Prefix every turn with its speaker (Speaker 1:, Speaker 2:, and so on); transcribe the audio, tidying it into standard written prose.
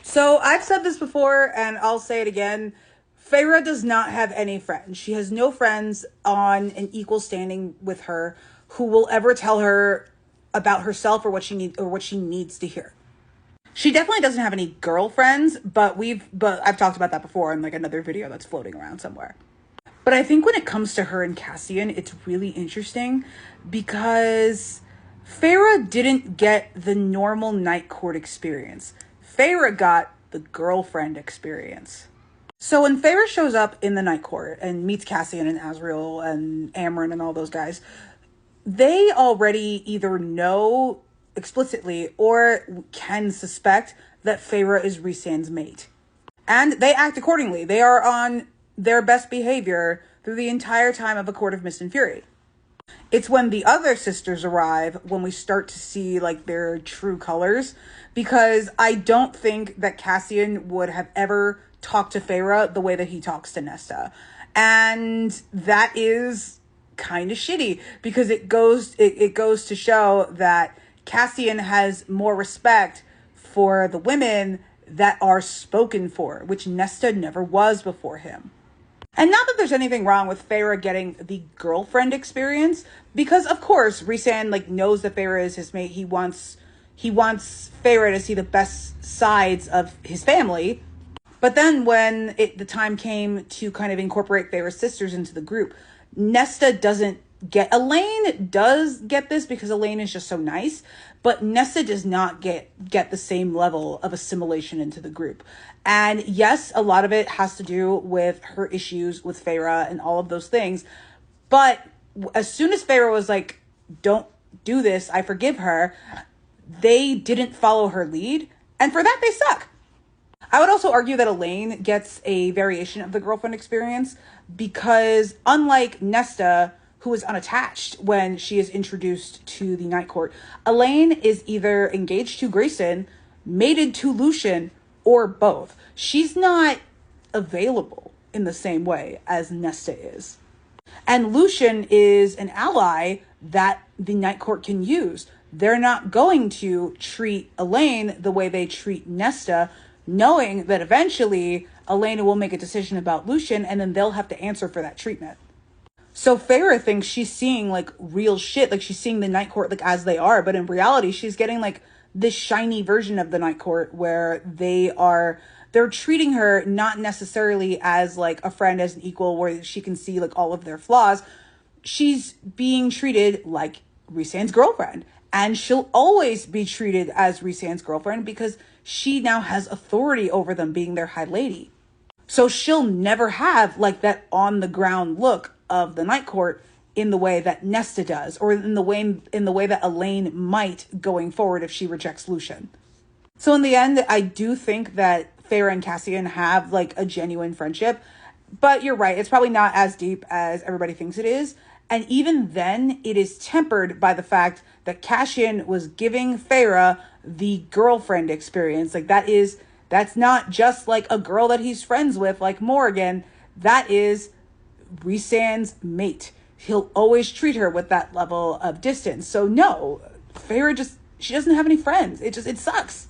Speaker 1: So I've said this before and I'll say it again. Feyre does not have any friends. She has no friends on an equal standing with her who will ever tell her about herself or what she needs to hear. She definitely doesn't have any girlfriends, but I've talked about that before in like another video that's floating around somewhere. But I think when it comes to her and Cassian, it's really interesting because Feyre didn't get the normal night court experience. Feyre got the girlfriend experience. So when Feyre shows up in the night court and meets Cassian and Azriel and Amryn and all those guys, they already either know explicitly or can suspect that Feyre is Rhysand's mate. And they act accordingly. They are on their best behavior through the entire time of A Court of Mist and Fury. It's when the other sisters arrive when we start to see like their true colors, because I don't think that Cassian would have ever talked to Feyre the way that he talks to Nesta. And that is kind of shitty because it goes to show that Cassian has more respect for the women that are spoken for, which Nesta never was before him. And not that there's anything wrong with Feyre getting the girlfriend experience, because of course Rhysand like knows that Feyre is his mate. He wants Feyre to see the best sides of his family. But then when the time came to kind of incorporate Feyre's sisters into the group, Nesta doesn't get, Elaine does get this because Elaine is just so nice, but Nesta does not get the same level of assimilation into the group. And yes, a lot of it has to do with her issues with Feyre and all of those things. But as soon as Feyre was like, don't do this, I forgive her, they didn't follow her lead. And for that, they suck. I would also argue that Elaine gets a variation of the girlfriend experience because unlike Nesta, who is unattached when she is introduced to the Night Court, Elaine is either engaged to Grayson, mated to Lucien, or both. She's not available in the same way as Nesta is. And Lucien is an ally that the Night Court can use. They're not going to treat Elaine the way they treat Nesta, knowing that eventually Elena will make a decision about Lucien and then they'll have to answer for that treatment. So Feyre thinks she's seeing like real shit, like she's seeing the Night Court like as they are, but in reality she's getting like this shiny version of the Night Court where they're treating her not necessarily as like a friend, as an equal, where she can see like all of their flaws. She's being treated like Rhysand's girlfriend, and she'll always be treated as Rhysand's girlfriend because she now has authority over them, being their high lady. So she'll never have like that on the ground look of the Night Court in the way that Nesta does, or in the way that Elaine might going forward if she rejects Lucien. So in the end, I do think that Feyre and Cassian have like a genuine friendship, but you're right, it's probably not as deep as everybody thinks it is. And even then, it is tempered by the fact that Cassian was giving Feyre the girlfriend experience. Like that's not just like a girl that he's friends with, like Morgan. That is Rhysand's mate. He'll always treat her with that level of distance. So no, Feyre she doesn't have any friends. It sucks.